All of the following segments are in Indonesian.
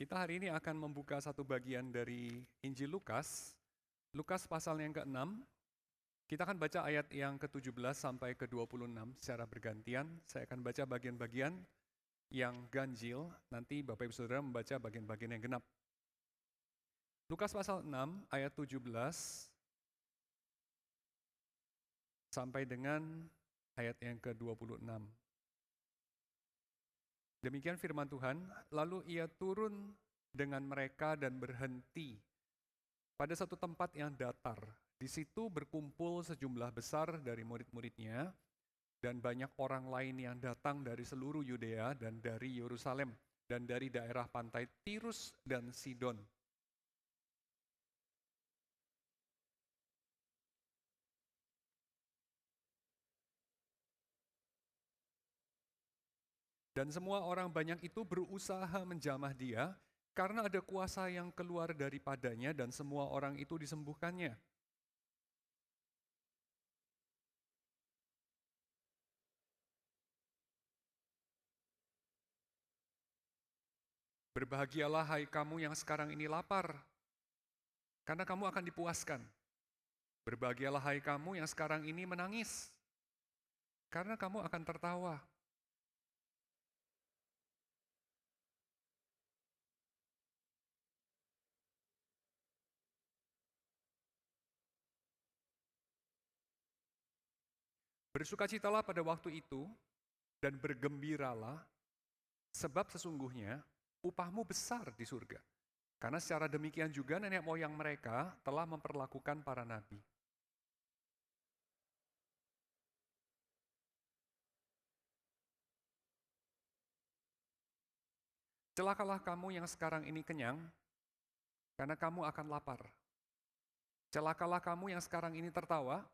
Kita hari ini akan membuka satu bagian dari Injil Lukas, Lukas pasal yang ke-6. Kita akan baca ayat yang ke-17 sampai ke-26 secara bergantian. Saya akan baca bagian-bagian yang ganjil, nanti Bapak Ibu Saudara membaca bagian-bagian yang genap. Lukas pasal 6 ayat 17 sampai dengan ayat yang ke-26. Demikian firman Tuhan, lalu ia turun dengan mereka dan berhenti pada satu tempat yang datar. Di situ berkumpul sejumlah besar dari murid-muridnya dan banyak orang lain yang datang dari seluruh Yudea dan dari Yerusalem dan dari daerah pantai Tirus dan Sidon. Dan semua orang banyak itu berusaha menjamah dia karena ada kuasa yang keluar daripadanya dan semua orang itu disembuhkannya. Berbahagialah hai kamu yang sekarang ini lapar, karena kamu akan dipuaskan. Berbahagialah hai kamu yang sekarang ini menangis, karena kamu akan tertawa. Bersukacitalah pada waktu itu dan bergembiralah, sebab sesungguhnya upahmu besar di surga. Karena secara demikian juga nenek moyang mereka telah memperlakukan para nabi. Celakalah kamu yang sekarang ini kenyang, karena kamu akan lapar. Celakalah kamu yang sekarang ini tertawa,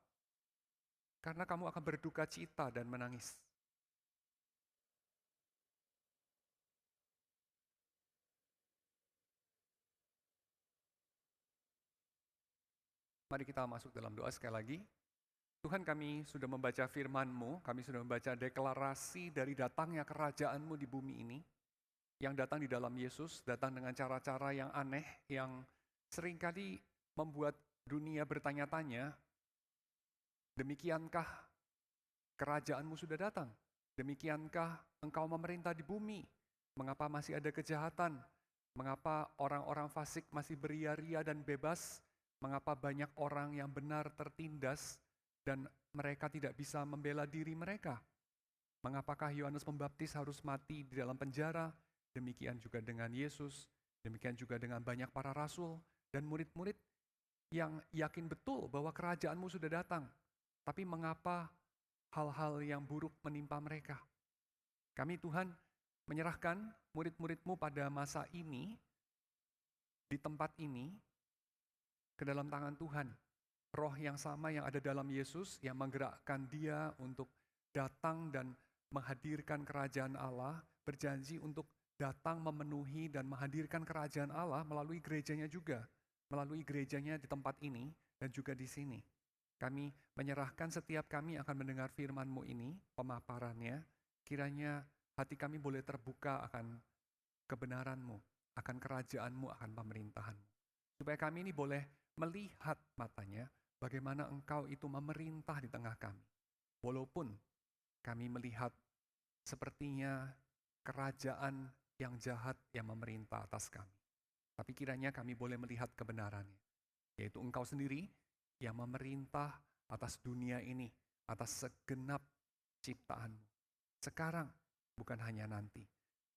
karena kamu akan berduka cita dan menangis. Mari kita masuk dalam doa sekali lagi. Tuhan, kami sudah membaca firman-Mu, kami sudah membaca deklarasi dari datangnya kerajaan-Mu di bumi ini, yang datang di dalam Yesus, datang dengan cara-cara yang aneh, yang seringkali membuat dunia bertanya-tanya, demikiankah kerajaan-Mu sudah datang? Demikiankah Engkau memerintah di bumi? Mengapa masih ada kejahatan? Mengapa orang-orang fasik masih beria-ria dan bebas? Mengapa banyak orang yang benar tertindas dan mereka tidak bisa membela diri mereka? Mengapakah Yohanes Pembaptis harus mati di dalam penjara? Demikian juga dengan Yesus, demikian juga dengan banyak para rasul dan murid-murid yang yakin betul bahwa kerajaan-Mu sudah datang. Tapi mengapa hal-hal yang buruk menimpa mereka? Kami Tuhan menyerahkan murid-murid-Mu pada masa ini, di tempat ini, ke dalam tangan Tuhan. Roh yang sama yang ada dalam Yesus yang menggerakkan dia untuk datang dan menghadirkan kerajaan Allah, berjanji untuk datang memenuhi dan menghadirkan kerajaan Allah melalui gerejanya juga, melalui gerejanya di tempat ini dan juga di sini. Kami menyerahkan setiap kami akan mendengar firman-Mu ini, pemaparannya, kiranya hati kami boleh terbuka akan kebenaran-Mu, akan kerajaan-Mu, akan pemerintahan-Mu. Supaya kami ini boleh melihat matanya bagaimana Engkau itu memerintah di tengah kami. Walaupun kami melihat sepertinya kerajaan yang jahat yang memerintah atas kami. Tapi kiranya kami boleh melihat kebenarannya. Yaitu Engkau sendiri yang memerintah atas dunia ini, atas segenap ciptaan-Mu. Sekarang, bukan hanya nanti.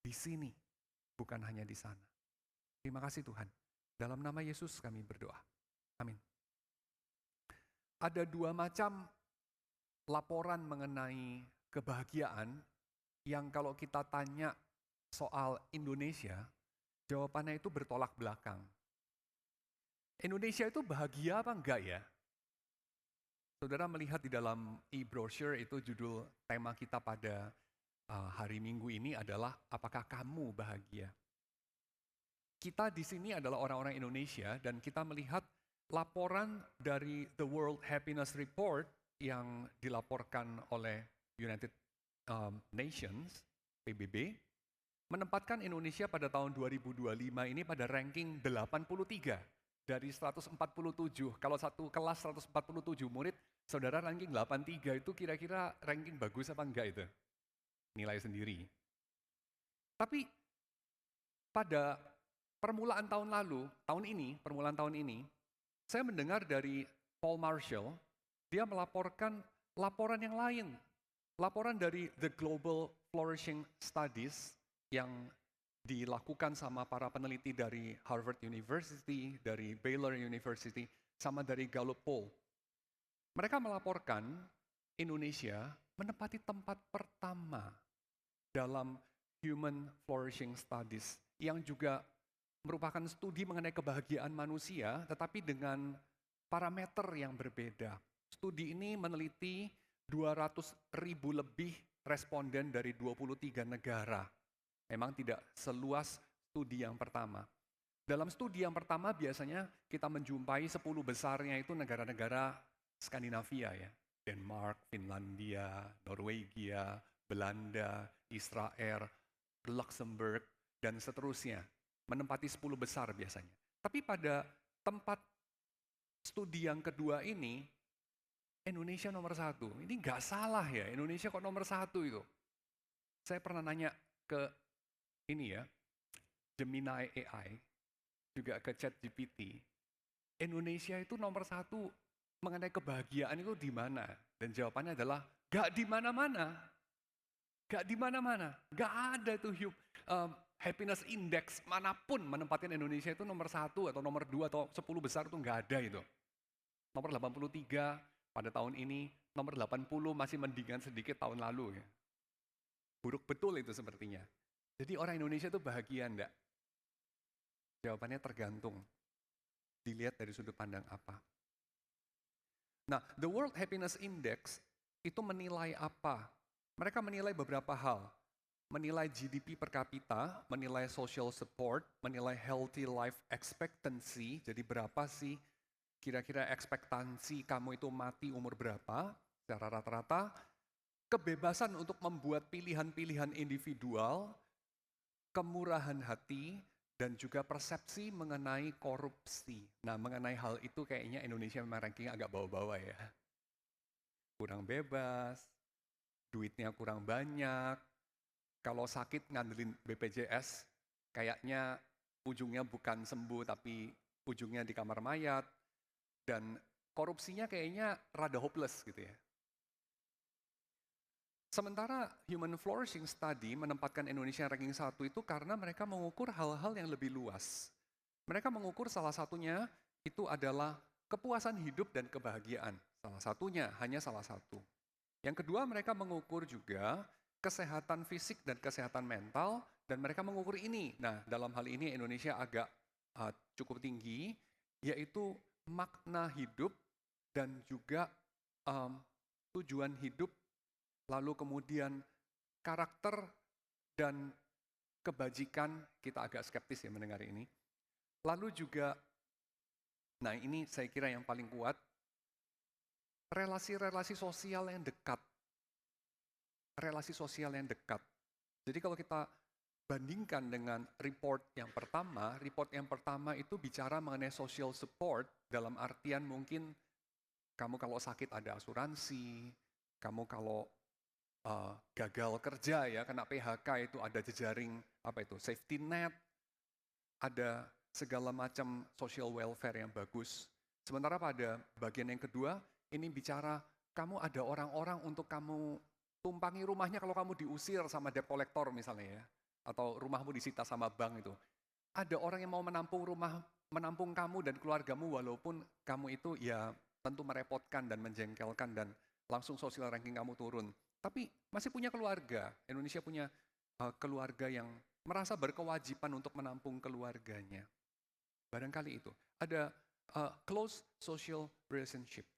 Di sini, bukan hanya di sana. Terima kasih Tuhan. Dalam nama Yesus kami berdoa. Amin. Ada dua macam laporan mengenai kebahagiaan yang kalau kita tanya soal Indonesia, jawabannya itu bertolak belakang. Indonesia itu bahagia apa enggak ya? Saudara melihat di dalam e-brochure itu judul tema kita pada hari Minggu ini adalah apakah kamu bahagia? Kita di sini adalah orang-orang Indonesia dan kita melihat laporan dari The World Happiness Report yang dilaporkan oleh United Nations, PBB, menempatkan Indonesia pada tahun 2025 ini pada ranking 83 dari 147. Kalau satu kelas 147 murid, saudara ranking 83 itu kira-kira ranking bagus apa enggak itu? Nilai sendiri. Tapi pada permulaan tahun ini, saya mendengar dari Paul Marshall, dia melaporkan laporan yang lain. Laporan dari The Global Flourishing Studies yang dilakukan sama para peneliti dari Harvard University, dari Baylor University, sama dari Gallup Poll. Mereka melaporkan Indonesia menempati tempat pertama dalam Human Flourishing Studies yang juga merupakan studi mengenai kebahagiaan manusia, tetapi dengan parameter yang berbeda. Studi ini meneliti 200.000 lebih responden dari 23 negara. Memang tidak seluas studi yang pertama. Dalam studi yang pertama biasanya kita menjumpai 10 besarnya itu negara-negara Skandinavia ya. Denmark, Finlandia, Norwegia, Belanda, Israel, Luxembourg, dan seterusnya. Menempati 10 besar biasanya. Tapi pada tempat studi yang kedua ini, Indonesia nomor 1. Ini nggak salah ya, Indonesia kok nomor 1 itu. Saya pernah nanya ke ini ya, Gemini AI, juga ke ChatGPT. Indonesia itu nomor 1 mengenai kebahagiaan itu di mana? Dan jawabannya adalah nggak di mana-mana. Nggak di mana-mana. Nggak ada itu happiness index manapun menempatkan Indonesia itu nomor 1 atau nomor 2 atau 10 besar itu nggak ada itu. Nomor 83 pada tahun ini, nomor 80 masih mendingan sedikit tahun lalu ya. Buruk betul itu sepertinya. Jadi orang Indonesia itu bahagia enggak? Jawabannya tergantung. Dilihat dari sudut pandang apa. Nah, the World Happiness Index itu menilai apa? Mereka menilai beberapa hal. Menilai GDP per kapita, menilai social support, menilai healthy life expectancy, jadi berapa sih kira-kira ekspektansi kamu itu mati umur berapa secara rata-rata, kebebasan untuk membuat pilihan-pilihan individual, kemurahan hati, dan juga persepsi mengenai korupsi. Nah, mengenai hal itu kayaknya Indonesia memang rankingnya agak bawah-bawah ya. Kurang bebas, duitnya kurang banyak, kalau sakit ngandelin BPJS, kayaknya ujungnya bukan sembuh tapi ujungnya di kamar mayat, dan korupsinya kayaknya rada hopeless gitu ya. Sementara Human Flourishing Study menempatkan Indonesia ranking 1 itu karena mereka mengukur hal-hal yang lebih luas. Mereka mengukur salah satunya itu adalah kepuasan hidup dan kebahagiaan. Salah satunya, hanya salah satu. Yang kedua mereka mengukur juga kesehatan fisik dan kesehatan mental, dan mereka mengukur ini. Nah, dalam hal ini Indonesia agak cukup tinggi, yaitu makna hidup dan juga tujuan hidup, lalu kemudian karakter dan kebajikan, kita agak skeptis ya mendengar ini. Lalu juga, nah ini saya kira yang paling kuat, relasi-relasi sosial yang dekat. Relasi sosial yang dekat. Jadi kalau kita bandingkan dengan report yang pertama itu bicara mengenai social support dalam artian mungkin kamu kalau sakit ada asuransi, kamu kalau gagal kerja ya, kena PHK itu ada jejaring safety net, ada segala macam social welfare yang bagus. Sementara pada bagian yang kedua, ini bicara kamu ada orang-orang untuk kamu tumpangi rumahnya kalau kamu diusir sama debt collector misalnya ya, atau rumahmu disita sama bank itu. Ada orang yang mau menampung kamu dan keluargamu walaupun kamu itu ya tentu merepotkan dan menjengkelkan dan langsung social ranking kamu turun. Tapi masih punya keluarga. Indonesia punya keluarga yang merasa berkewajiban untuk menampung keluarganya. Barangkali itu. Ada close social relationship.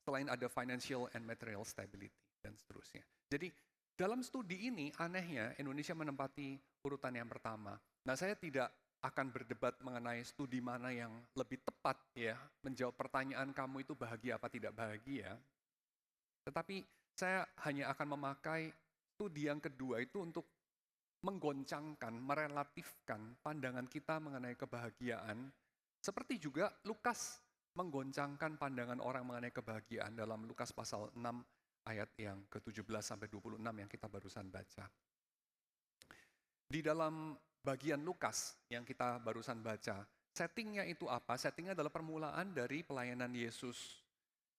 Selain ada financial and material stability dan seterusnya. Jadi dalam studi ini anehnya Indonesia menempati urutan yang pertama. Nah, saya tidak akan berdebat mengenai studi mana yang lebih tepat ya menjawab pertanyaan kamu itu bahagia apa tidak bahagia. Tetapi saya hanya akan memakai studi yang kedua itu untuk menggoncangkan, merelatifkan pandangan kita mengenai kebahagiaan, seperti juga Lukas menggoncangkan pandangan orang mengenai kebahagiaan dalam Lukas pasal 6 ayat yang ke-17 sampai 26 yang kita barusan baca. Di dalam bagian Lukas yang kita barusan baca, settingnya itu apa? Settingnya adalah permulaan dari pelayanan Yesus.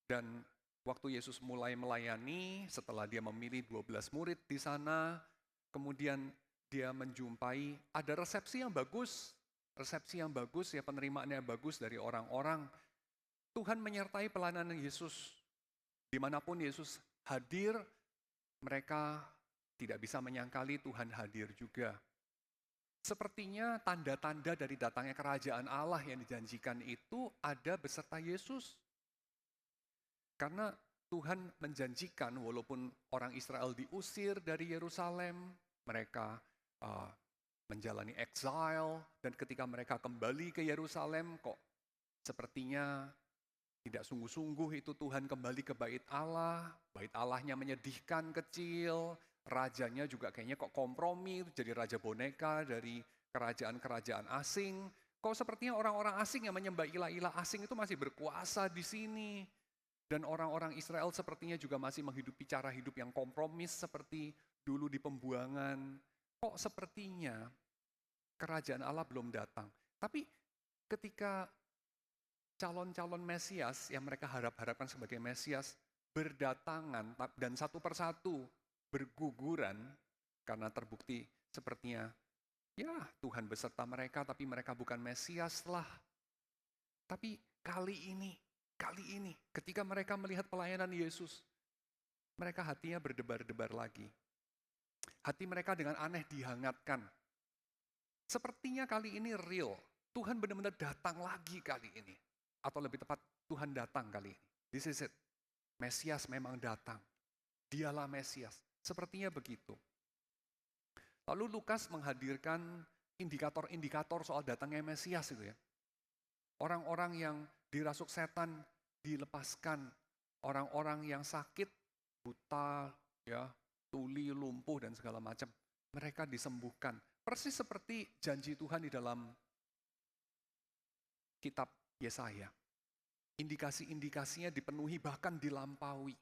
Dan waktu Yesus mulai melayani, setelah dia memilih 12 murid di sana, kemudian dia menjumpai ada resepsi yang bagus, ya, penerimaannya bagus dari orang-orang. Tuhan menyertai pelayanan Yesus. Dimanapun Yesus hadir, mereka tidak bisa menyangkali Tuhan hadir juga. Sepertinya tanda-tanda dari datangnya kerajaan Allah yang dijanjikan itu ada beserta Yesus. Karena Tuhan menjanjikan walaupun orang Israel diusir dari Yerusalem, mereka menjalani exile, dan ketika mereka kembali ke Yerusalem kok sepertinya tidak sungguh-sungguh itu Tuhan kembali ke bait Allah. Bait Allahnya menyedihkan kecil, rajanya juga kayaknya kok kompromi, jadi raja boneka dari kerajaan-kerajaan asing. Kok sepertinya orang-orang asing yang menyembah ilah-ilah asing itu masih berkuasa di sini. Dan orang-orang Israel sepertinya juga masih menghidupi cara hidup yang kompromis seperti dulu di pembuangan. Kok sepertinya kerajaan Allah belum datang. Tapi ketika calon-calon Mesias yang mereka harapkan sebagai Mesias berdatangan dan satu persatu berguguran karena terbukti sepertinya ya Tuhan beserta mereka tapi mereka bukan Mesias lah. Tapi kali ini ketika mereka melihat pelayanan Yesus, mereka hatinya berdebar-debar lagi. Hati mereka dengan aneh dihangatkan. Sepertinya kali ini real. Tuhan benar-benar datang lagi kali ini. Atau lebih tepat, Tuhan datang kali ini. This is it. Mesias memang datang. Dialah Mesias. Sepertinya begitu. Lalu Lukas menghadirkan indikator-indikator soal datangnya Mesias itu ya. Orang-orang yang dirasuk setan dilepaskan, orang-orang yang sakit, buta, ya, tuli, lumpuh dan segala macam, mereka disembuhkan. Persis seperti janji Tuhan di dalam kitab Yesaya. Indikasi-indikasinya dipenuhi bahkan dilampaui.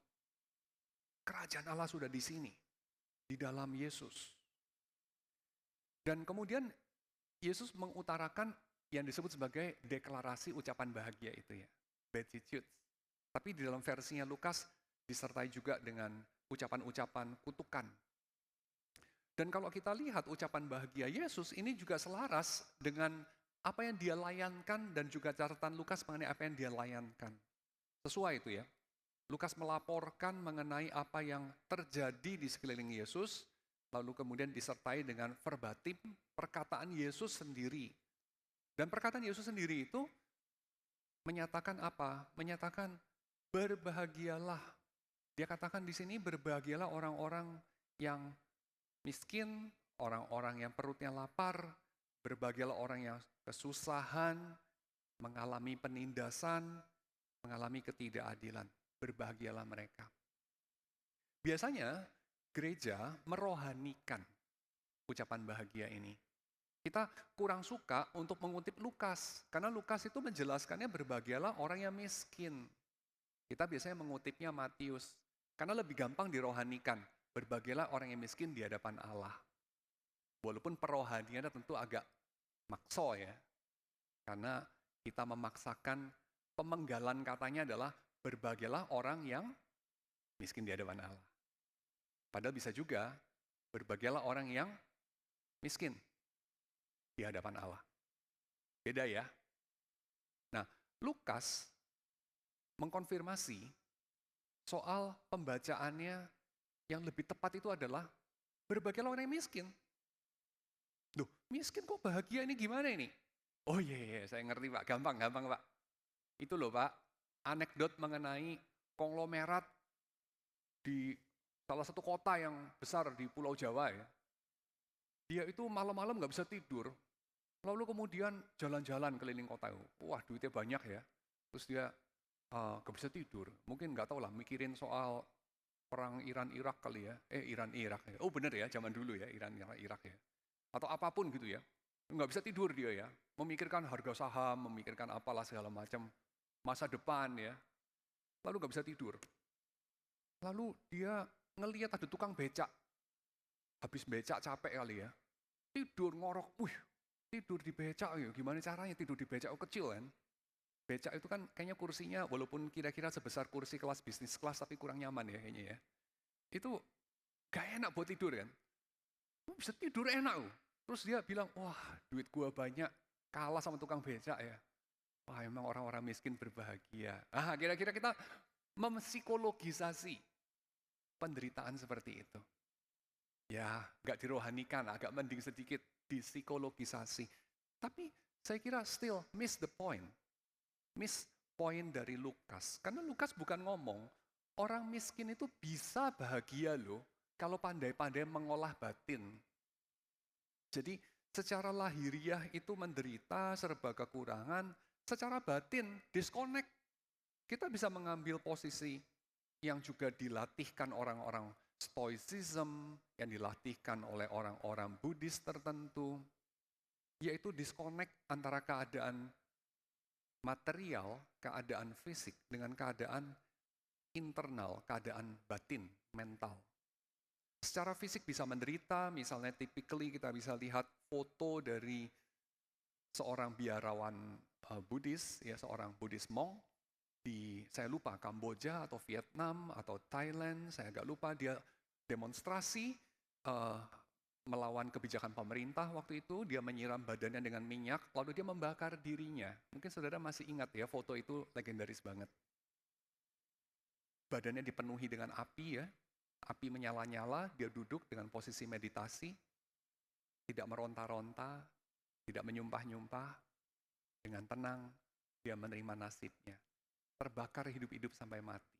Kerajaan Allah sudah di sini, di dalam Yesus. Dan kemudian Yesus mengutarakan yang disebut sebagai deklarasi ucapan bahagia itu ya, Beatitudes. Tapi di dalam versinya Lukas disertai juga dengan ucapan-ucapan kutukan. Dan kalau kita lihat ucapan bahagia Yesus ini juga selaras dengan apa yang dia layankan dan juga catatan Lukas mengenai apa yang dia layankan. Sesuai itu ya. Lukas melaporkan mengenai apa yang terjadi di sekeliling Yesus, lalu kemudian disertai dengan verbatim perkataan Yesus sendiri. Dan perkataan Yesus sendiri itu menyatakan apa? Menyatakan berbahagialah. Dia katakan di sini berbahagialah orang-orang yang miskin, orang-orang yang perutnya lapar, berbahagialah orang yang kesusahan, mengalami penindasan, mengalami ketidakadilan. Berbahagialah mereka. Biasanya gereja merohanikan ucapan bahagia ini. Kita kurang suka untuk mengutip Lukas, karena Lukas itu menjelaskannya berbahagialah orang yang miskin. Kita biasanya mengutipnya Matius, karena lebih gampang dirohanikan. Berbahagialah orang yang miskin di hadapan Allah. Walaupun perohaniannya tentu agak makso ya, karena kita memaksakan pemenggalan katanya adalah berbahagialah orang yang miskin di hadapan Allah. Padahal bisa juga berbahagialah orang yang miskin di hadapan Allah. Beda ya. Nah, Lukas mengkonfirmasi soal pembacaannya yang lebih tepat itu adalah berbahagialah orang yang miskin. Duh, miskin kok bahagia ini gimana ini? Oh iya, saya ngerti Pak, gampang Pak. Itu loh Pak, anekdot mengenai konglomerat di salah satu kota yang besar di Pulau Jawa ya. Dia itu malam-malam nggak bisa tidur, lalu kemudian jalan-jalan keliling kota. Wah duitnya banyak ya. Terus dia nggak bisa tidur. Mungkin nggak tahu lah mikirin soal perang Iran-Irak kali ya. Iran-Irak ya. Oh bener ya, zaman dulu ya, Iran-Irak ya. Atau apapun gitu ya. Nggak bisa tidur dia ya. Memikirkan harga saham, memikirkan apalah segala macam. Masa depan ya. Lalu nggak bisa tidur. Lalu dia ngelihat ada tukang becak. Habis becak capek kali ya. Tidur ngorok. Tidur di becak ya. Gimana caranya tidur di becak? Oh kecil kan. Becak itu kan kayaknya kursinya walaupun kira-kira sebesar kursi kelas bisnis kelas tapi kurang nyaman ya kayaknya ya. Itu gak enak buat tidur kan. Bisa tidur enak loh. Terus dia bilang, wah duit gua banyak, kalah sama tukang becak ya. Wah emang orang-orang miskin berbahagia. Kira-kira kita mempsikologisasi penderitaan seperti itu. Ya, gak dirohanikan, agak mending sedikit dipsikologisasi. Tapi saya kira still miss the point. Miss point dari Lukas. Karena Lukas bukan ngomong, orang miskin itu bisa bahagia loh, kalau pandai-pandai mengolah batin. Jadi secara lahiriah itu menderita, serba kekurangan, secara batin disconnect. Kita bisa mengambil posisi yang juga dilatihkan orang-orang Stoicism, yang dilatihkan oleh orang-orang Buddhis tertentu, yaitu disconnect antara keadaan material, keadaan fisik, dengan keadaan internal, keadaan batin, mental. Secara fisik bisa menderita, misalnya typically kita bisa lihat foto dari seorang biarawan Buddhis, ya seorang Buddhist monk, saya lupa Kamboja atau Vietnam atau Thailand, saya agak lupa, dia demonstrasi melawan kebijakan pemerintah waktu itu, dia menyiram badannya dengan minyak, lalu dia membakar dirinya. Mungkin saudara masih ingat ya, foto itu legendaris banget. Badannya dipenuhi dengan api ya, api menyala-nyala, dia duduk dengan posisi meditasi, tidak meronta-ronta, tidak menyumpah-nyumpah, dengan tenang, dia menerima nasibnya. Terbakar hidup-hidup sampai mati.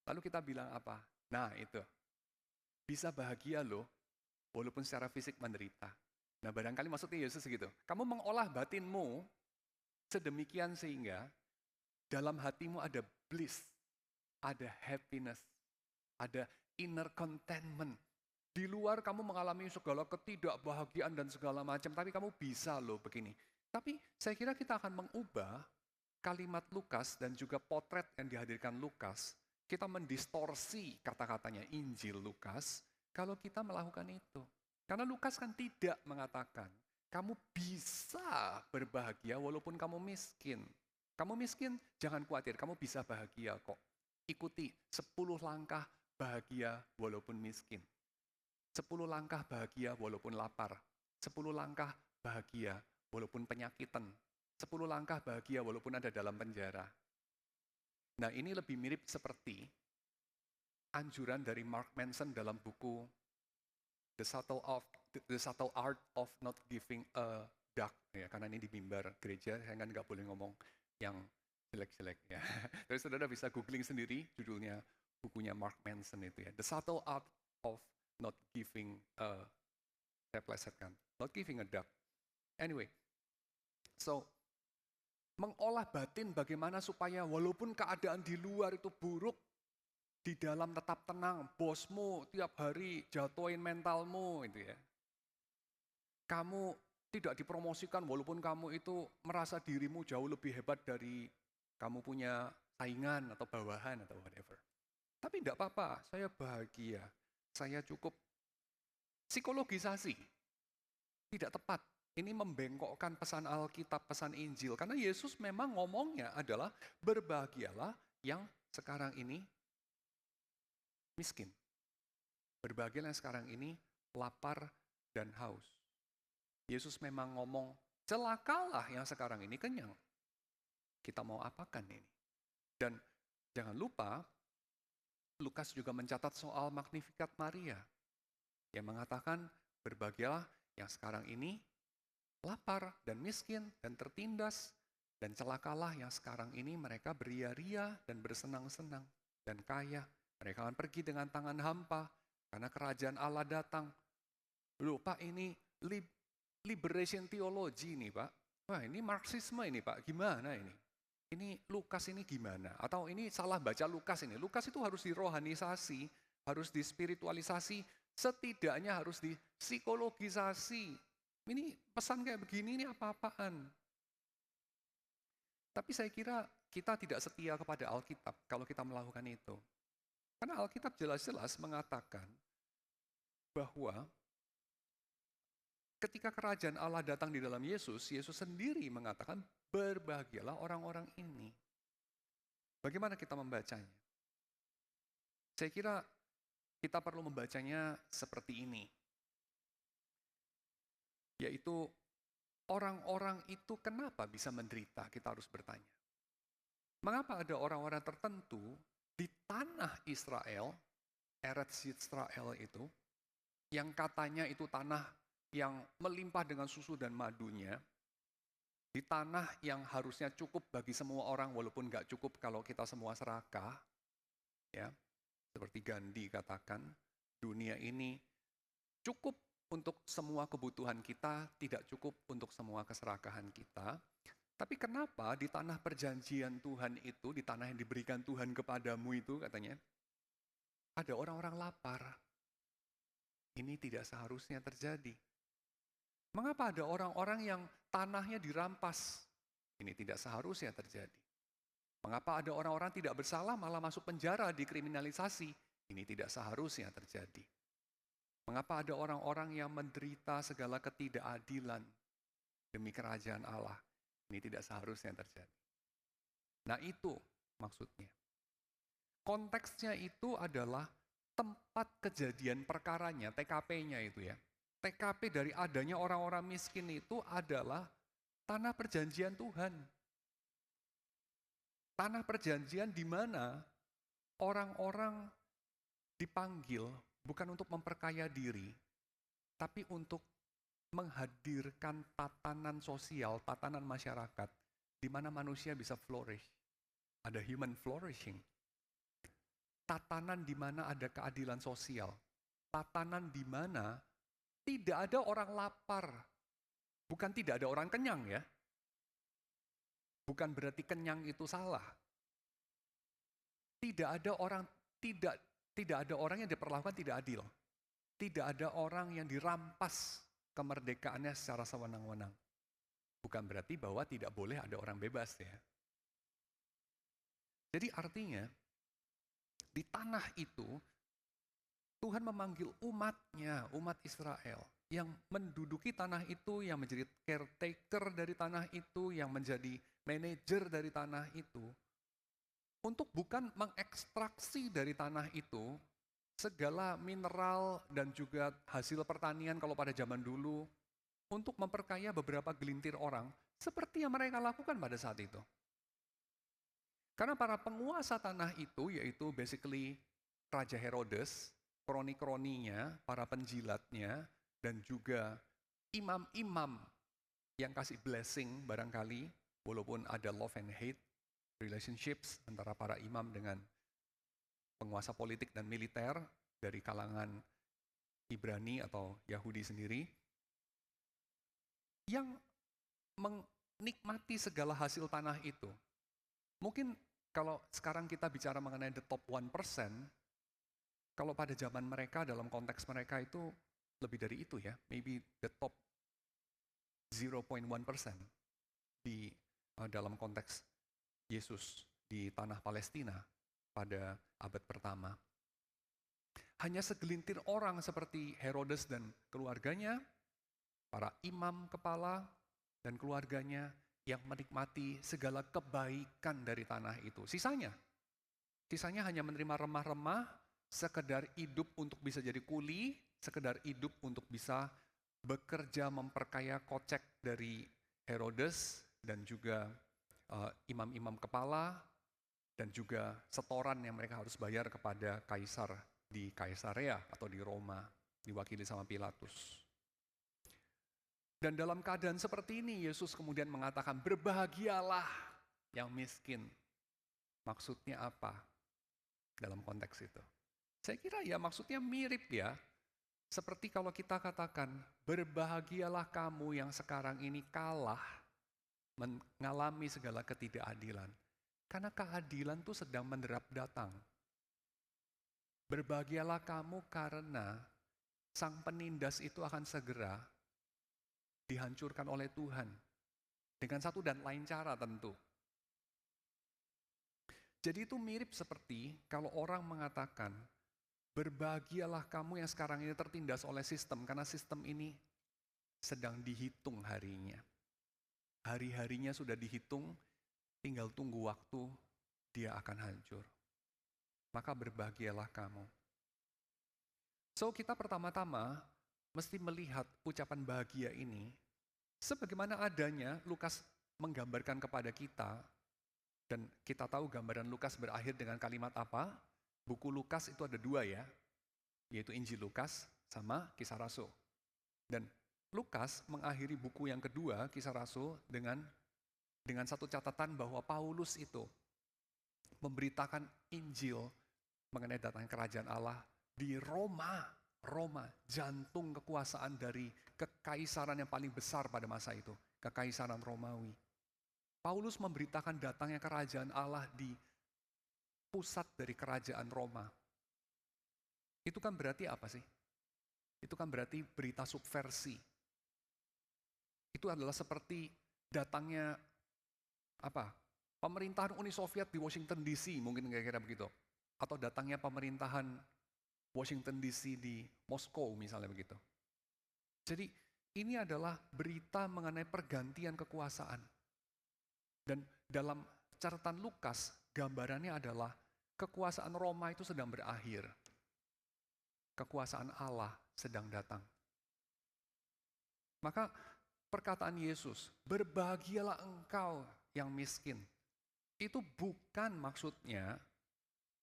Lalu kita bilang apa? Nah itu, bisa bahagia loh, walaupun secara fisik menderita. Nah barangkali maksudnya Yesus gitu, kamu mengolah batinmu sedemikian sehingga dalam hatimu ada bliss, ada happiness, ada inner contentment. Di luar kamu mengalami segala ketidakbahagiaan dan segala macam, tapi kamu bisa loh begini. Tapi saya kira kita akan mengubah kalimat Lukas dan juga potret yang dihadirkan Lukas, kita mendistorsi kata-katanya Injil Lukas kalau kita melakukan itu. Karena Lukas kan tidak mengatakan, kamu bisa berbahagia walaupun kamu miskin. Kamu miskin, jangan khawatir, kamu bisa bahagia kok. Ikuti 10 langkah bahagia walaupun miskin. 10 langkah bahagia walaupun lapar. 10 langkah bahagia walaupun penyakitan. 10 langkah bahagia walaupun ada dalam penjara. Nah ini lebih mirip seperti anjuran dari Mark Manson dalam buku The Subtle Art of Not Giving a Duck. Ya, karena ini di mimbar gereja, saya kan nggak boleh ngomong yang jelek-jelek. Ya. Terus saudara bisa googling sendiri judulnya bukunya Mark Manson itu ya. The Subtle Art of Not Giving a, saya plesetkan, Not Giving a Duck. Anyway, so mengolah batin bagaimana supaya walaupun keadaan di luar itu buruk, di dalam tetap tenang. Bosmu tiap hari jatuhin mentalmu itu ya. Kamu tidak dipromosikan walaupun kamu itu merasa dirimu jauh lebih hebat dari kamu punya saingan atau bawahan atau whatever. Tapi tidak apa-apa, saya bahagia. Saya cukup psikologisasi. Tidak tepat. Ini membengkokkan pesan Alkitab, pesan Injil. Karena Yesus memang ngomongnya adalah berbahagialah yang sekarang ini miskin. Berbahagialah yang sekarang ini lapar dan haus. Yesus memang ngomong, celakalah yang sekarang ini kenyang. Kita mau apakan ini? Dan jangan lupa, Lukas juga mencatat soal Magnificat Maria. Yang mengatakan, berbahagialah yang sekarang ini lapar dan miskin dan tertindas, dan celakalah yang sekarang ini mereka beria-ria dan bersenang-senang dan kaya. Mereka akan pergi dengan tangan hampa karena kerajaan Allah datang. Loh Pak, ini liberation theology nih Pak. Wah ini Marxisme ini Pak, gimana ini? ini Lukas ini gimana? Atau ini salah baca Lukas ini. Lukas itu harus dirohanisasi, harus dispiritualisasi, setidaknya harus dipsikologisasi. Ini pesan kayak begini ini apa-apaan? Tapi saya kira kita tidak setia kepada Alkitab kalau kita melakukan itu. Karena Alkitab jelas-jelas mengatakan bahwa ketika kerajaan Allah datang di dalam Yesus, Yesus sendiri mengatakan, berbahagialah orang-orang ini. Bagaimana kita membacanya? Saya kira kita perlu membacanya seperti ini. Yaitu, orang-orang itu kenapa bisa menderita? Kita harus bertanya. Mengapa ada orang-orang tertentu di tanah Israel, Eretz Yisrael itu, yang katanya itu tanah yang melimpah dengan susu dan madunya, di tanah yang harusnya cukup bagi semua orang, walaupun nggak cukup kalau kita semua serakah, ya, seperti Gandhi katakan, dunia ini cukup untuk semua kebutuhan kita, tidak cukup untuk semua keserakahan kita. Tapi kenapa di tanah perjanjian Tuhan itu, di tanah yang diberikan Tuhan kepadamu itu katanya, ada orang-orang lapar. Ini tidak seharusnya terjadi. Mengapa ada orang-orang yang tanahnya dirampas? Ini tidak seharusnya terjadi. Mengapa ada orang-orang tidak bersalah malah masuk penjara, dikriminalisasi? Ini tidak seharusnya terjadi. Mengapa ada orang-orang yang menderita segala ketidakadilan demi kerajaan Allah? Ini tidak seharusnya terjadi. Nah itu maksudnya. Konteksnya itu adalah tempat kejadian perkaranya, TKP-nya itu ya. TKP dari adanya orang-orang miskin itu adalah tanah perjanjian Tuhan. Tanah perjanjian di mana orang-orang dipanggil bukan untuk memperkaya diri, tapi untuk menghadirkan tatanan sosial, tatanan masyarakat, di mana manusia bisa flourish. Ada human flourishing. Tatanan di mana ada keadilan sosial. Tatanan di mana tidak ada orang lapar. Bukan tidak ada orang kenyang ya. Bukan berarti kenyang itu salah. Tidak ada orang yang diperlakukan tidak adil. Tidak ada orang yang dirampas kemerdekaannya secara sewenang-wenang. Bukan berarti bahwa tidak boleh ada orang bebas ya. Jadi artinya di tanah itu Tuhan memanggil umatnya, umat Israel yang menduduki tanah itu, yang menjadi caretaker dari tanah itu, yang menjadi manajer dari tanah itu, untuk bukan mengekstraksi dari tanah itu segala mineral dan juga hasil pertanian kalau pada zaman dulu untuk memperkaya beberapa gelintir orang seperti yang mereka lakukan pada saat itu. Karena para penguasa tanah itu yaitu basically Raja Herodes, kroni-kroninya, para penjilatnya, dan juga imam-imam yang kasih blessing barangkali, walaupun ada love and hate relationships antara para imam dengan penguasa politik dan militer dari kalangan Ibrani atau Yahudi sendiri, yang menikmati segala hasil tanah itu. Mungkin kalau sekarang kita bicara mengenai the top 1%, kalau pada zaman mereka, dalam konteks mereka itu lebih dari itu ya, maybe the top 0.1% di dalam konteks Yesus di tanah Palestina pada abad pertama. Hanya segelintir orang seperti Herodes dan keluarganya, para imam kepala dan keluarganya yang menikmati segala kebaikan dari tanah itu. Sisanya hanya menerima remah-remah, sekedar hidup untuk bisa jadi kuli, sekedar hidup untuk bisa bekerja memperkaya kocek dari Herodes dan juga imam-imam kepala, dan juga setoran yang mereka harus bayar kepada kaisar di Kaisarea atau di Roma, diwakili sama Pilatus. Dan dalam keadaan seperti ini, Yesus kemudian mengatakan, berbahagialah yang miskin. Maksudnya apa dalam konteks itu? Saya kira ya maksudnya mirip ya. Seperti kalau kita katakan, berbahagialah kamu yang sekarang ini kalah mengalami segala ketidakadilan. Karena keadilan itu sedang menderap datang. Berbahagialah kamu karena sang penindas itu akan segera dihancurkan oleh Tuhan. Dengan satu dan lain cara tentu. Jadi itu mirip seperti kalau orang mengatakan, berbahagialah kamu yang sekarang ini tertindas oleh sistem, karena sistem ini sedang dihitung harinya. Hari-harinya sudah dihitung, tinggal tunggu waktu, dia akan hancur. Maka berbahagialah kamu. So kita pertama-tama mesti melihat ucapan bahagia ini, sebagaimana adanya Lukas menggambarkan kepada kita, dan kita tahu gambaran Lukas berakhir dengan kalimat apa? Buku Lukas itu ada dua ya, yaitu Injil Lukas sama Kisah Rasul. Dan Lukas mengakhiri buku yang kedua, Kisah Rasul, dengan satu catatan bahwa Paulus itu memberitakan Injil mengenai datangnya kerajaan Allah di Roma. Roma, jantung kekuasaan dari kekaisaran yang paling besar pada masa itu, kekaisaran Romawi. Paulus memberitakan datangnya kerajaan Allah di pusat dari kerajaan Roma. Itu kan berarti apa sih? Itu kan berarti berita subversi. Itu adalah seperti datangnya pemerintahan Uni Soviet di Washington DC, mungkin kira-kira begitu. Atau datangnya pemerintahan Washington DC di Moskow misalnya begitu. Jadi ini adalah berita mengenai pergantian kekuasaan. Dan dalam catatan Lukas, gambarannya adalah kekuasaan Roma itu sedang berakhir. Kekuasaan Allah sedang datang. Maka perkataan Yesus, berbahagialah engkau yang miskin. Itu bukan maksudnya,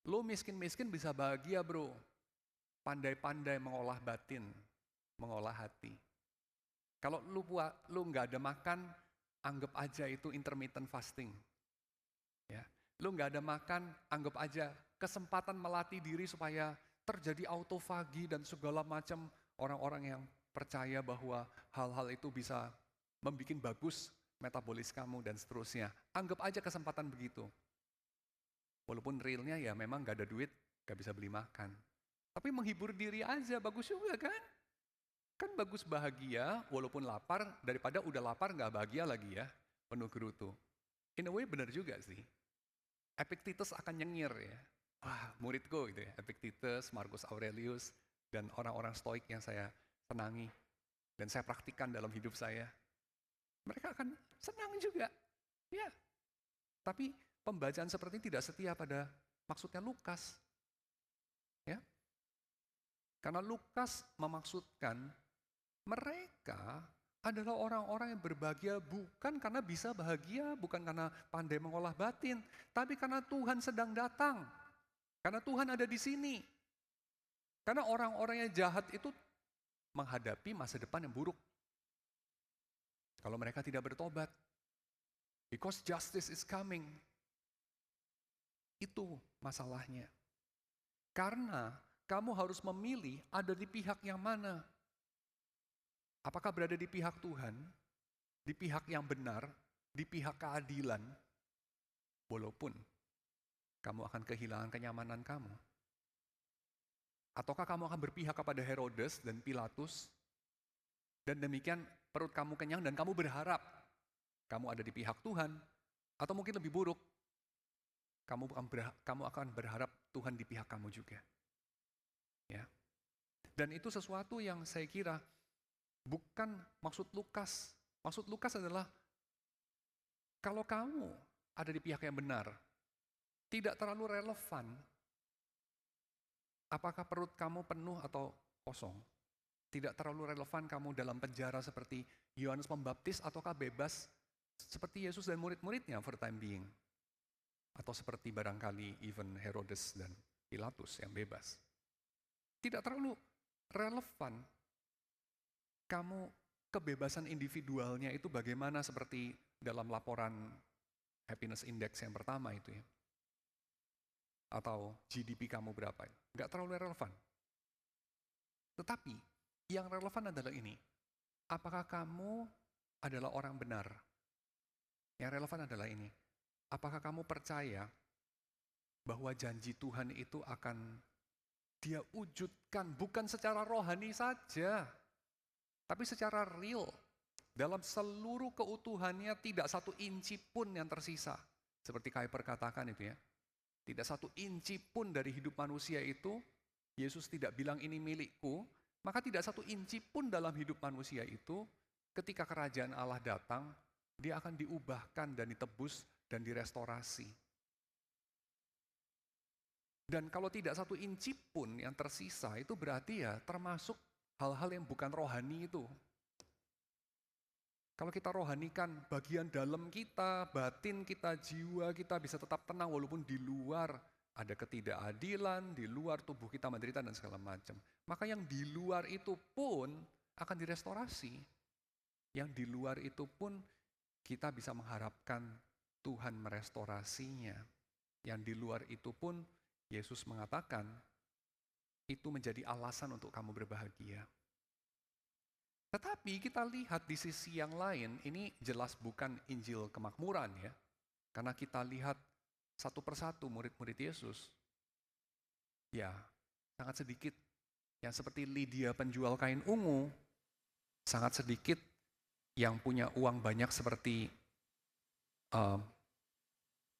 lo miskin-miskin bisa bahagia bro. Pandai-pandai mengolah batin, mengolah hati. Kalau lu nggak ada makan, anggap aja itu intermittent fasting. Ya, lu nggak ada makan, anggap aja kesempatan melatih diri supaya terjadi autofagi dan segala macam orang-orang yang percaya bahwa hal-hal itu bisa membuat bagus metabolis kamu dan seterusnya. Anggap aja kesempatan begitu. Walaupun realnya ya memang nggak ada duit, nggak bisa beli makan. Tapi menghibur diri aja, bagus juga kan? Kan bagus bahagia, walaupun lapar, daripada udah lapar nggak bahagia lagi ya, penuh gerutu. In a way benar juga sih. Epictetus akan nyengir ya. Wah, muridku gitu ya, Epictetus, Marcus Aurelius, dan orang-orang stoik yang saya senangi. Dan saya praktikkan dalam hidup saya. Mereka akan senang juga. Ya. Tapi pembacaan seperti ini tidak setia pada maksudnya Lukas. Ya. Karena Lukas memaksudkan mereka adalah orang-orang yang berbahagia bukan karena bisa bahagia, bukan karena pandai mengolah batin, tapi karena Tuhan sedang datang. Karena Tuhan ada di sini. Karena orang-orang yang jahat itu menghadapi masa depan yang buruk. Kalau mereka tidak bertobat. Because justice is coming. Itu masalahnya. Karena kamu harus memilih ada di pihak yang mana. Apakah berada di pihak Tuhan, di pihak yang benar, di pihak keadilan, walaupun kamu akan kehilangan kenyamanan kamu. Ataukah kamu akan berpihak kepada Herodes dan Pilatus, dan demikian perut kamu kenyang dan kamu berharap kamu ada di pihak Tuhan, atau mungkin lebih buruk, kamu akan berharap Tuhan di pihak kamu juga. Ya. Dan itu sesuatu yang saya kira bukan maksud Lukas. Maksud Lukas adalah kalau kamu ada di pihak yang benar, tidak terlalu relevan apakah perut kamu penuh atau kosong. Tidak terlalu relevan kamu dalam penjara seperti Yohanes Pembaptis ataukah bebas seperti Yesus dan murid-muridnya for time being. Atau seperti barangkali even Herodes dan Pilatus yang bebas. Tidak terlalu relevan kamu kebebasan individualnya itu bagaimana seperti dalam laporan happiness index yang pertama itu ya. Atau GDP kamu berapa. Nggak terlalu relevan. Tetapi yang relevan adalah ini. Apakah kamu adalah orang benar? Yang relevan adalah ini. Apakah kamu percaya bahwa janji Tuhan itu akan Dia wujudkan bukan secara rohani saja, tapi secara real. Dalam seluruh keutuhannya tidak satu inci pun yang tersisa. Seperti Kuyper katakan itu ya. Tidak satu inci pun dari hidup manusia itu, Yesus tidak bilang ini milikku, maka tidak satu inci pun dalam hidup manusia itu, ketika kerajaan Allah datang, dia akan diubahkan dan ditebus dan direstorasi. Dan kalau tidak satu inci pun yang tersisa, itu berarti ya termasuk hal-hal yang bukan rohani itu. Kalau kita rohanikan bagian dalam kita, batin kita, jiwa kita bisa tetap tenang walaupun di luar ada ketidakadilan, di luar tubuh kita menderita dan segala macam. Maka yang di luar itu pun akan direstorasi. Yang di luar itu pun kita bisa mengharapkan Tuhan merestorasinya. Yang di luar itu pun Yesus mengatakan itu menjadi alasan untuk kamu berbahagia. Tetapi kita lihat di sisi yang lain, ini jelas bukan Injil kemakmuran ya. Karena kita lihat satu persatu murid-murid Yesus, ya sangat sedikit. Yang seperti Lydia penjual kain ungu, sangat sedikit yang punya uang banyak seperti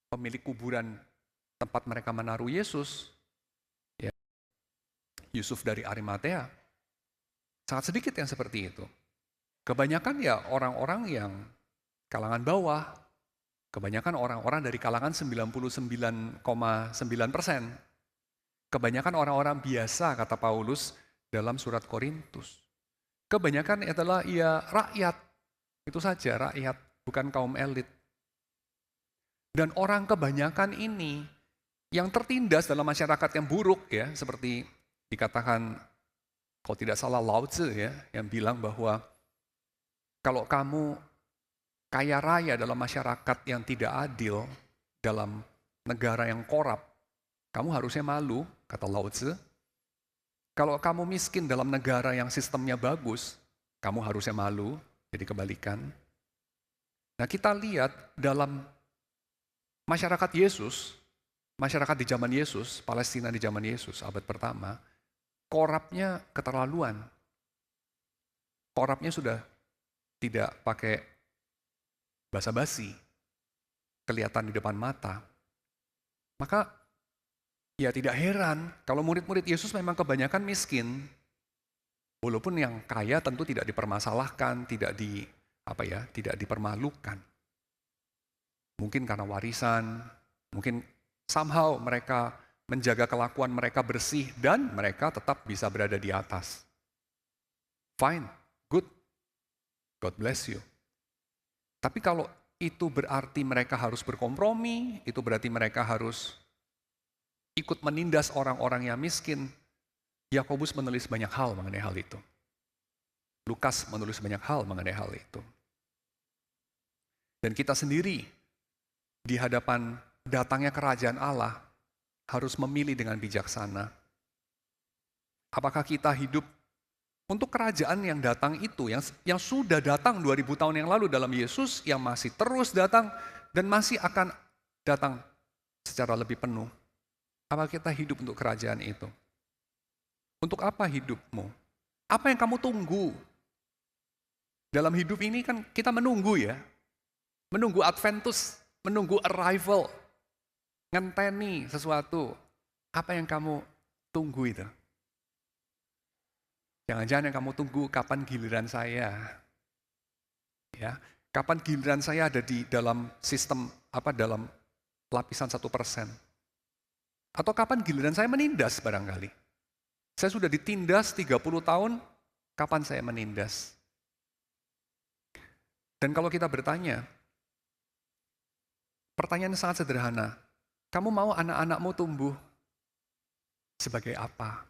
pemilik kuburan tempat mereka menaruh Yesus, ya, Yusuf dari Arimatea. Sangat sedikit yang seperti itu. Kebanyakan ya orang-orang yang kalangan bawah, kebanyakan orang-orang dari kalangan 99,9%. Kebanyakan orang-orang biasa, kata Paulus dalam surat Korintus. Kebanyakan adalah ya rakyat, itu saja rakyat, bukan kaum elit. Dan orang kebanyakan ini yang tertindas dalam masyarakat yang buruk ya, seperti dikatakan kalau tidak salah Lao Tzu ya, yang bilang bahwa kalau kamu kaya raya dalam masyarakat yang tidak adil, dalam negara yang korup, kamu harusnya malu, kata Lao Tzu. Kalau kamu miskin dalam negara yang sistemnya bagus, kamu harusnya malu, jadi kebalikan. Nah kita lihat dalam masyarakat Yesus, masyarakat di zaman Yesus, Palestina di zaman Yesus, abad pertama, korupnya keterlaluan. Korupnya sudah tidak pakai basa-basi, kelihatan di depan mata. Maka ya tidak heran kalau murid-murid Yesus memang kebanyakan miskin. Walaupun yang kaya tentu tidak dipermasalahkan, tidak dipermalukan. Mungkin karena warisan, mungkin somehow mereka menjaga kelakuan mereka bersih dan mereka tetap bisa berada di atas. Fine, good, God bless you. Tapi kalau itu berarti mereka harus berkompromi, itu berarti mereka harus ikut menindas orang-orang yang miskin, Yakobus menulis banyak hal mengenai hal itu. Lukas menulis banyak hal mengenai hal itu. Dan kita sendiri di hadapan datangnya kerajaan Allah harus memilih dengan bijaksana. Apakah kita hidup untuk kerajaan yang datang itu, yang sudah datang 2000 tahun yang lalu dalam Yesus, yang masih terus datang dan masih akan datang secara lebih penuh. Apakah kita hidup untuk kerajaan itu? Untuk apa hidupmu? Apa yang kamu tunggu? Dalam hidup ini kan kita menunggu ya. Menunggu Adventus, menunggu arrival. Ngenteni sesuatu. Apa yang kamu tunggu itu? Jangan-jangan yang kamu tunggu kapan giliran saya. Ya, kapan giliran saya ada di dalam sistem dalam lapisan 1%. Atau kapan giliran saya menindas barangkali. Saya sudah ditindas 30 tahun, kapan saya menindas? Dan kalau kita bertanya, pertanyaan sangat sederhana. Kamu mau anak-anakmu tumbuh sebagai apa?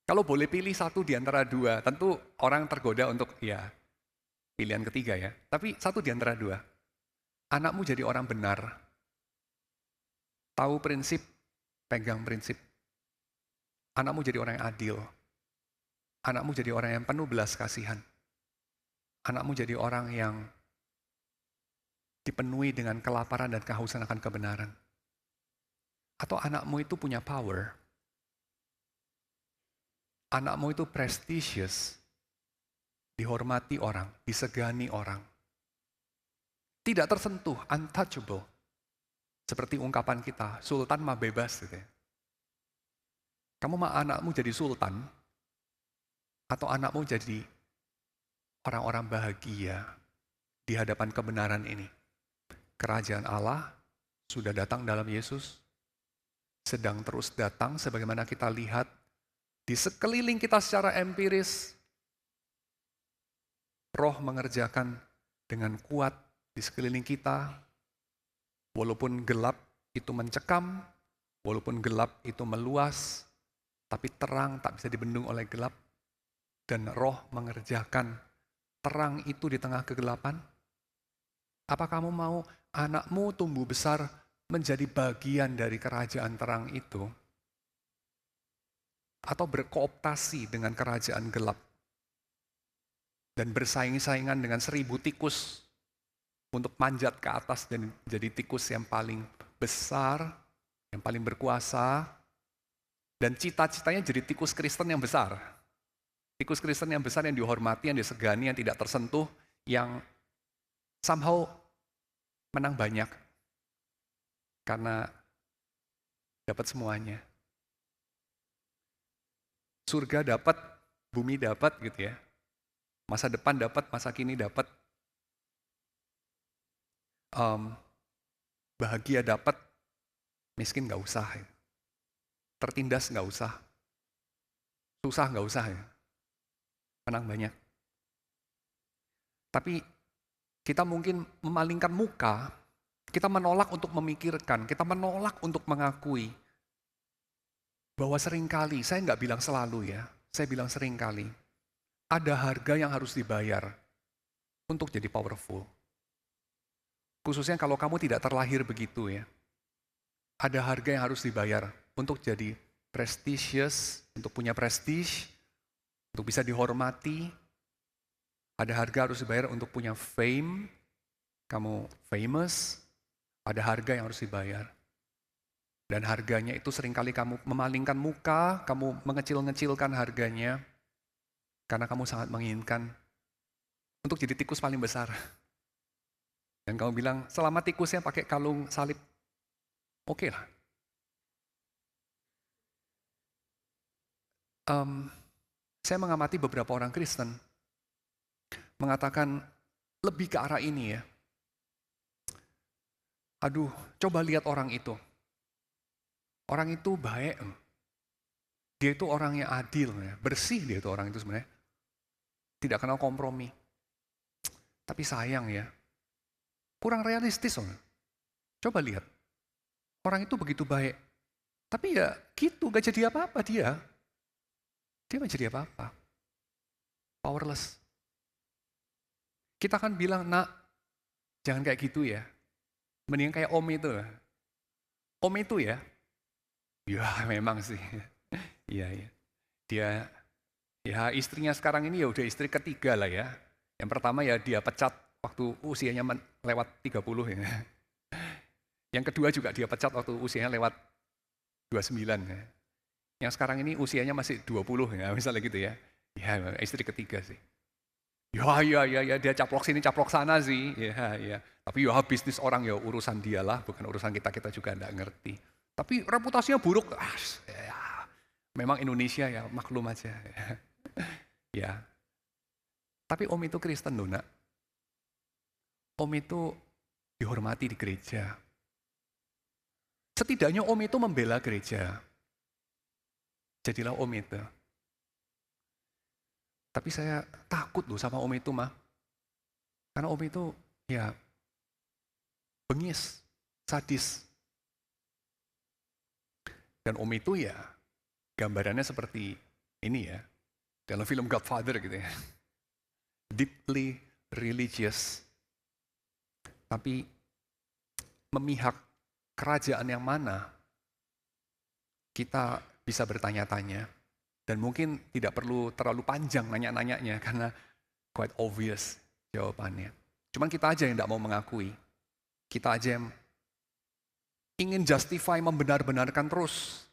Kalau boleh pilih satu di antara dua, tentu orang tergoda untuk pilihan ketiga ya. Tapi satu di antara dua. Anakmu jadi orang benar. Tahu prinsip, pegang prinsip. Anakmu jadi orang yang adil. Anakmu jadi orang yang penuh belas kasihan. Anakmu jadi orang yang dipenuhi dengan kelaparan dan kehausan akan kebenaran. Atau anakmu itu punya power, anakmu itu prestisius, dihormati orang, disegani orang, tidak tersentuh, untouchable. Seperti ungkapan kita, sultan mah bebas gitu ya. Kamu mah anakmu jadi sultan, atau anakmu jadi orang-orang bahagia di hadapan kebenaran ini. Kerajaan Allah sudah datang dalam Yesus, sedang terus datang sebagaimana kita lihat di sekeliling kita secara empiris. Roh mengerjakan dengan kuat di sekeliling kita, walaupun gelap itu mencekam, walaupun gelap itu meluas, tapi terang tak bisa dibendung oleh gelap, dan roh mengerjakan terang itu di tengah kegelapan. Apa kamu mau anakmu tumbuh besar menjadi bagian dari kerajaan terang itu? Atau berkooptasi dengan kerajaan gelap? Dan bersaing-saingan dengan 1000 tikus untuk manjat ke atas dan jadi tikus yang paling besar, yang paling berkuasa, dan cita-citanya jadi tikus Kristen yang besar. Tikus Kristen yang besar yang dihormati, yang disegani, yang tidak tersentuh, yang somehow menang banyak karena dapat semuanya. Surga dapat, bumi dapat gitu ya. Masa depan dapat, masa kini dapat. Bahagia dapat, miskin nggak usah. Ya. Tertindas nggak usah. Susah nggak usah ya. Menang banyak. Tapi kita mungkin memalingkan muka, kita menolak untuk memikirkan, kita menolak untuk mengakui bahwa seringkali, saya nggak bilang selalu ya, saya bilang seringkali, ada harga yang harus dibayar untuk jadi powerful. Khususnya kalau kamu tidak terlahir begitu ya. Ada harga yang harus dibayar untuk jadi prestisius, untuk punya prestige, untuk bisa dihormati. Ada harga harus dibayar untuk punya fame, kamu famous. Ada harga yang harus dibayar. Dan harganya itu seringkali kamu memalingkan muka, kamu mengecil-ngecilkan harganya, karena kamu sangat menginginkan untuk jadi tikus paling besar. Dan kamu bilang, selama tikusnya pakai kalung salib, oke lah. Saya mengamati beberapa orang Kristen, mengatakan lebih ke arah ini ya. Aduh, coba lihat orang itu. Orang itu baik. Dia itu orang yang adil, ya. Bersih dia itu orang itu sebenarnya. Tidak kenal kompromi. Tapi sayang ya, kurang realistis. Coba lihat, orang itu begitu baik. Tapi ya gitu, gak jadi apa-apa dia. Dia gak jadi apa-apa. Powerless. Kita kan bilang, nak, jangan kayak gitu ya. Mending kayak om itu. Om itu ya, ya memang sih. Iya, iya. Dia, ya istrinya sekarang ini ya udah istri ketiga lah ya. Yang pertama ya dia pecat waktu usianya lewat 30 ya. Yang kedua juga dia pecat waktu usianya lewat 29 ya. Yang sekarang ini usianya masih 20 ya, misalnya gitu ya. Ya istri ketiga sih. Ya, dia caplok sini, caplok sana sih. Ya. Tapi ya bisnis orang ya urusan dialah, bukan urusan kita juga enggak ngerti. Tapi reputasinya buruk. Ya, memang Indonesia ya, maklum aja. Ya. Tapi om itu Kristen loh, nak. Om itu dihormati di gereja. Setidaknya om itu membela gereja. Jadilah om itu. Tapi saya takut loh sama om itu mah. Karena om itu ya bengis, sadis. Dan om itu ya gambarannya seperti ini ya. Dalam film Godfather gitu ya. Deeply religious. Tapi memihak kerajaan yang mana, kita bisa bertanya-tanya. Dan mungkin tidak perlu terlalu panjang nanya-nanyanya karena quite obvious jawabannya. Cuman kita aja yang tidak mau mengakui. Kita aja yang ingin justify, membenar-benarkan terus.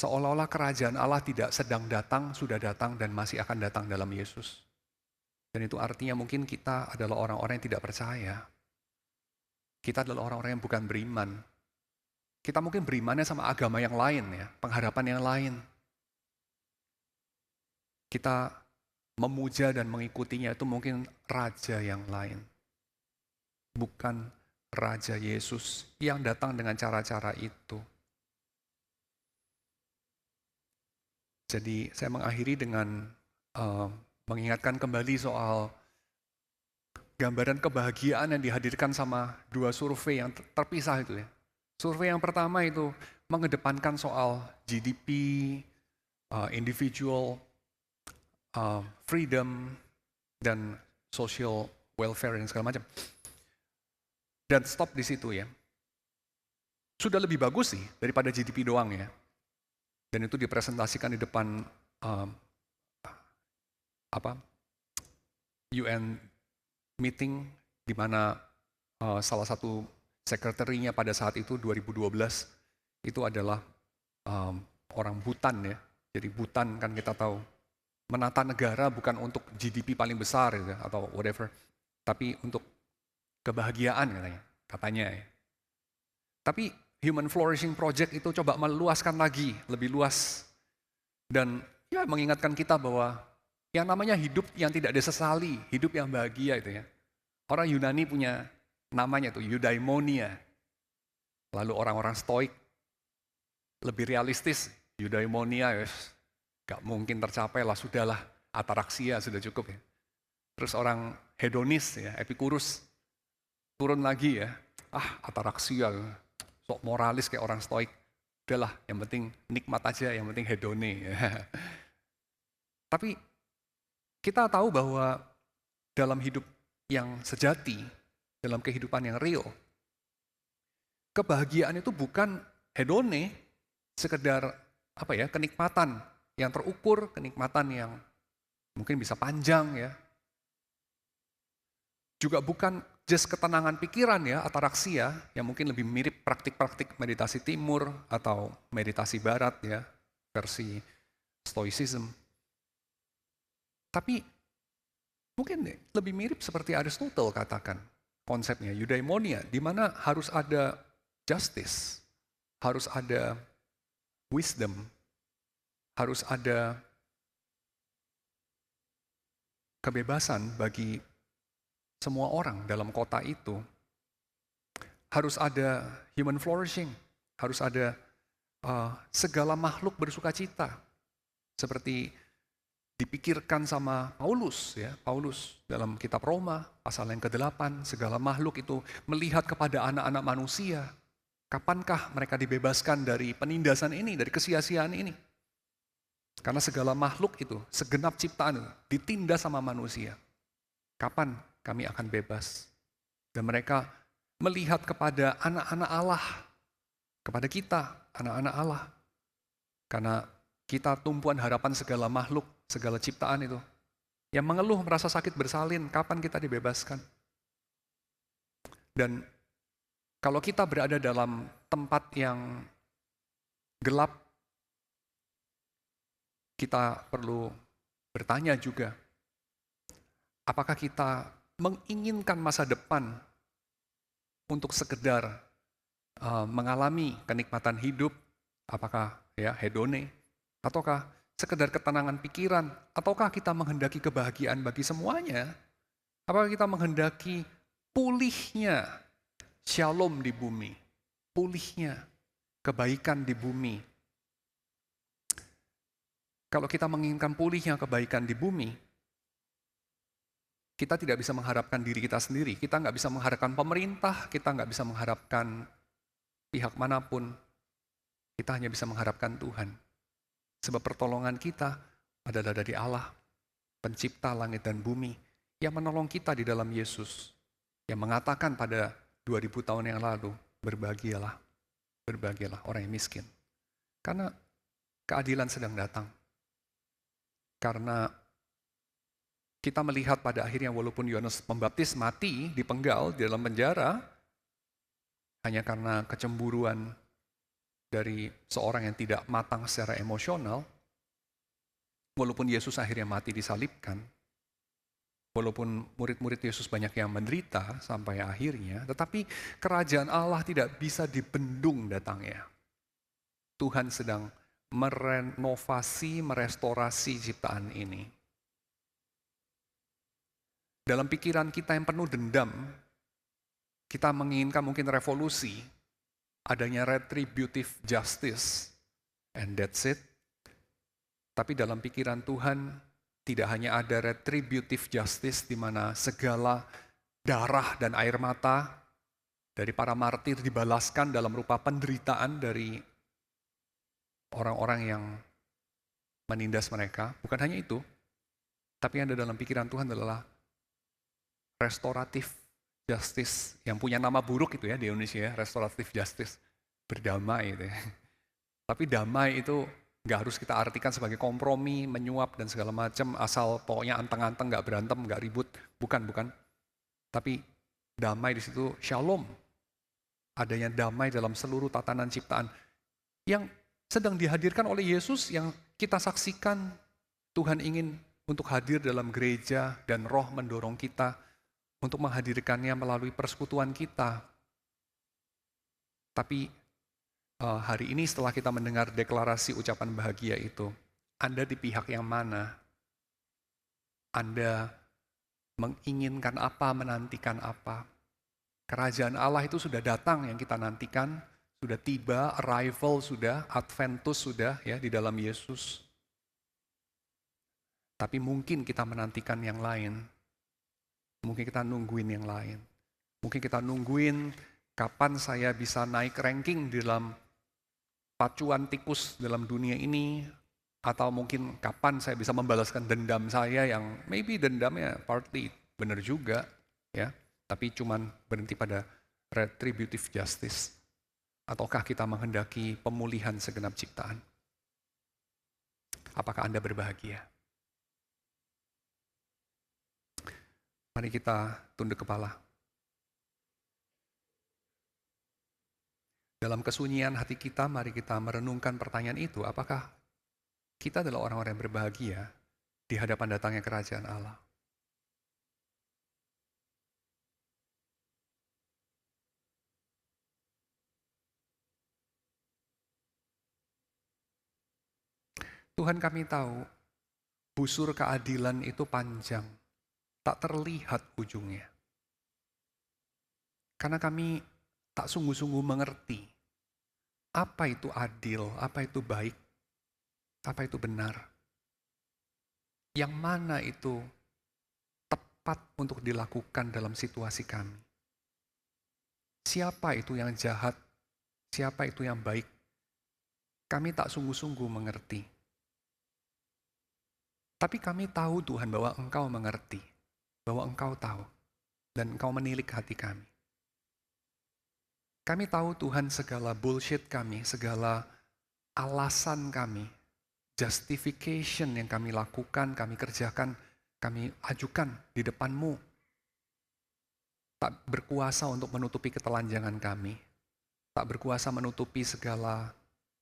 Seolah-olah kerajaan Allah tidak sedang datang, sudah datang, dan masih akan datang dalam Yesus. Dan itu artinya mungkin kita adalah orang-orang yang tidak percaya. Kita adalah orang-orang yang bukan beriman. Kita mungkin berimannya sama agama yang lain, ya, pengharapan yang lain. Kita memuja dan mengikutinya itu mungkin raja yang lain. Bukan Raja Yesus yang datang dengan cara-cara itu. Jadi saya mengakhiri dengan mengingatkan kembali soal gambaran kebahagiaan yang dihadirkan sama dua survei yang terpisah itu ya. Survei yang pertama itu mengedepankan soal GDP, individual freedom, dan social welfare dan segala macam. Dan stop di situ ya. Sudah lebih bagus sih daripada GDP doang ya. Dan itu dipresentasikan di depan UN meeting di mana salah satu sekretarinya pada saat itu 2012 itu adalah orang Bhutan ya. Jadi Bhutan kan kita tahu menata negara bukan untuk GDP paling besar gitu, atau whatever, tapi untuk kebahagiaan katanya ya. Tapi Human Flourishing Project itu coba meluaskan lagi, lebih luas. Dan ya mengingatkan kita bahwa yang namanya hidup yang tidak disesali, hidup yang bahagia itu ya. Orang Yunani punya namanya tuh eudaimonia. Lalu orang-orang Stoik lebih realistis, eudaimonia gak mungkin tercapai lah, sudahlah, ataraksia sudah cukup ya. Terus orang hedonis ya, Epikurus turun lagi ya, ataraksia, sok moralis kayak orang Stoik. Udahlah, yang penting nikmat aja, yang penting hedone. Tapi kita tahu bahwa dalam hidup yang sejati, dalam kehidupan yang real, kebahagiaan itu bukan hedone, sekedar kenikmatan yang terukur, kenikmatan yang mungkin bisa panjang ya. Juga bukan just ketenangan pikiran ya, ataraksia, yang mungkin lebih mirip praktik-praktik meditasi timur atau meditasi barat ya, versi stoicism. Tapi mungkin lebih mirip seperti Aristotle katakan konsepnya, eudaimonia, di mana harus ada justice, harus ada wisdom, harus ada kebebasan bagi semua orang dalam kota itu. Harus ada human flourishing, harus ada segala makhluk bersuka cita. Seperti dipikirkan sama Paulus ya, Paulus dalam kitab Roma pasal yang ke-8, segala makhluk itu melihat kepada anak-anak manusia. Kapankah mereka dibebaskan dari penindasan ini, dari kesia-siaan ini? Karena segala makhluk itu, segenap ciptaan itu ditindas sama manusia. Kapan kami akan bebas? Dan mereka melihat kepada anak-anak Allah, kepada kita, anak-anak Allah. Karena kita tumpuan harapan segala makhluk, segala ciptaan itu. Yang mengeluh merasa sakit bersalin, kapan kita dibebaskan? Dan kalau kita berada dalam tempat yang gelap, kita perlu bertanya juga, apakah kita menginginkan masa depan untuk sekedar mengalami kenikmatan hidup, apakah ya hedone, ataukah sekedar ketenangan pikiran, ataukah kita menghendaki kebahagiaan bagi semuanya? Apakah kita menghendaki pulihnya shalom di bumi, pulihnya kebaikan di bumi? Kalau kita menginginkan pulihnya kebaikan di bumi, kita tidak bisa mengharapkan diri kita sendiri. Kita nggak bisa mengharapkan pemerintah, kita nggak bisa mengharapkan pihak manapun. Kita hanya bisa mengharapkan Tuhan. Sebab pertolongan kita adalah dari Allah, pencipta langit dan bumi, yang menolong kita di dalam Yesus, yang mengatakan pada 2000 tahun yang lalu, berbahagialah, berbahagialah orang yang miskin. Karena keadilan sedang datang. Karena Kita melihat pada akhirnya walaupun Yohanes Pembaptis mati dipenggal di dalam penjara, hanya karena kecemburuan dari seorang yang tidak matang secara emosional, walaupun Yesus akhirnya mati disalibkan, walaupun murid-murid Yesus banyak yang menderita sampai akhirnya, tetapi kerajaan Allah tidak bisa dibendung datangnya. Tuhan sedang merenovasi, merestorasi ciptaan ini. Dalam pikiran kita yang penuh dendam, kita menginginkan mungkin revolusi, adanya retributive justice, and that's it. Tapi dalam pikiran Tuhan, tidak hanya ada retributive justice di mana segala darah dan air mata dari para martir dibalaskan dalam rupa penderitaan dari orang-orang yang menindas mereka. Bukan hanya itu, tapi yang ada dalam pikiran Tuhan adalah restoratif justice, yang punya nama buruk itu ya di Indonesia ya, restoratif justice, berdamai itu ya. Tapi damai itu nggak harus kita artikan sebagai kompromi, menyuap dan segala macam, asal pokoknya anteng-anteng, nggak berantem, nggak ribut, bukan. Tapi damai di situ shalom, adanya damai dalam seluruh tatanan ciptaan yang sedang dihadirkan oleh Yesus, yang kita saksikan. Tuhan ingin untuk hadir dalam gereja dan Roh mendorong kita untuk menghadirkannya melalui persekutuan kita. Tapi hari ini setelah kita mendengar deklarasi ucapan bahagia itu, Anda di pihak yang mana? Anda menginginkan apa, menantikan apa? Kerajaan Allah itu sudah datang yang kita nantikan, sudah tiba, arrival sudah, adventus sudah ya di dalam Yesus. Tapi mungkin kita menantikan yang lain. Mungkin kita nungguin yang lain. Mungkin kita nungguin kapan saya bisa naik ranking di dalam pacuan tikus dalam dunia ini, atau mungkin kapan saya bisa membalaskan dendam saya yang maybe dendamnya partly benar juga ya, tapi cuman berhenti pada retributive justice. Ataukah kita menghendaki pemulihan segenap ciptaan? Apakah Anda berbahagia? Mari kita tunduk kepala. Dalam kesunyian hati kita, mari kita merenungkan pertanyaan itu. Apakah kita adalah orang-orang yang berbahagia di hadapan datangnya kerajaan Allah? Tuhan, kami tahu busur keadilan itu panjang, tak terlihat ujungnya. Karena kami tak sungguh-sungguh mengerti apa itu adil, apa itu baik, apa itu benar. Yang mana itu tepat untuk dilakukan dalam situasi kami. Siapa itu yang jahat, siapa itu yang baik. Kami tak sungguh-sungguh mengerti. Tapi kami tahu Tuhan bahwa Engkau mengerti, bahwa Engkau tahu, dan Engkau menilik hati kami. Kami tahu Tuhan segala bullshit kami, segala alasan kami, justification yang kami lakukan, kami kerjakan, kami ajukan di depan-Mu, tak berkuasa untuk menutupi ketelanjangan kami, tak berkuasa menutupi segala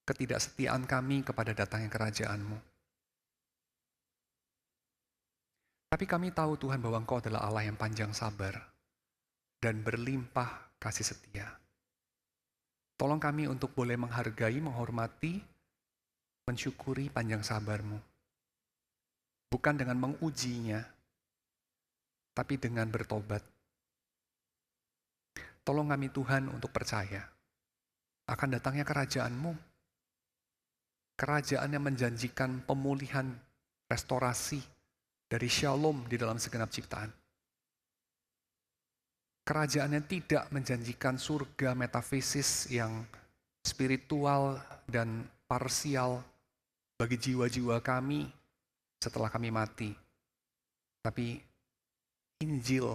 ketidaksetiaan kami kepada datangnya kerajaan-Mu. Tapi kami tahu Tuhan bahwa Engkau adalah Allah yang panjang sabar dan berlimpah kasih setia. Tolong kami untuk boleh menghargai, menghormati, mensyukuri panjang sabar-Mu. Bukan dengan mengujinya, tapi dengan bertobat. Tolong kami Tuhan untuk percaya akan datangnya kerajaan-Mu. Kerajaan yang menjanjikan pemulihan, restorasi, dari shalom di dalam segenap ciptaan. Kerajaan yang tidak menjanjikan surga metafisis yang spiritual dan parsial bagi jiwa-jiwa kami setelah kami mati. Tapi Injil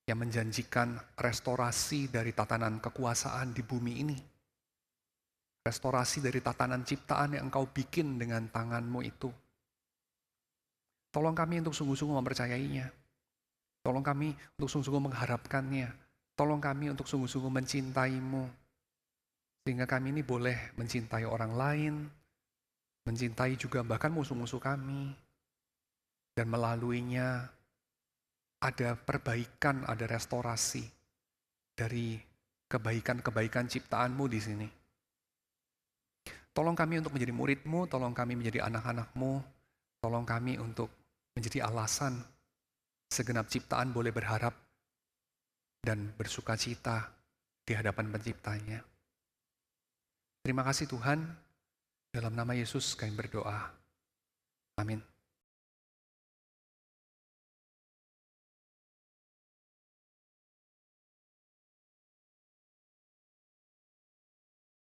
yang menjanjikan restorasi dari tatanan kekuasaan di bumi ini. Restorasi dari tatanan ciptaan yang Engkau bikin dengan tangan-Mu itu. Tolong kami untuk sungguh-sungguh mempercayainya. Tolong kami untuk sungguh-sungguh mengharapkannya. Tolong kami untuk sungguh-sungguh mencintaimu. Sehingga kami ini boleh mencintai orang lain, mencintai juga bahkan musuh-musuh kami. Dan melaluinya ada perbaikan, ada restorasi dari kebaikan-kebaikan ciptaanmu di sini. Tolong kami untuk menjadi murid-mu, tolong kami menjadi anak-anak-mu, tolong kami untuk menjadi alasan segenap ciptaan boleh berharap dan bersuka cita di hadapan penciptanya. Terima kasih Tuhan, dalam nama Yesus kami berdoa. Amin.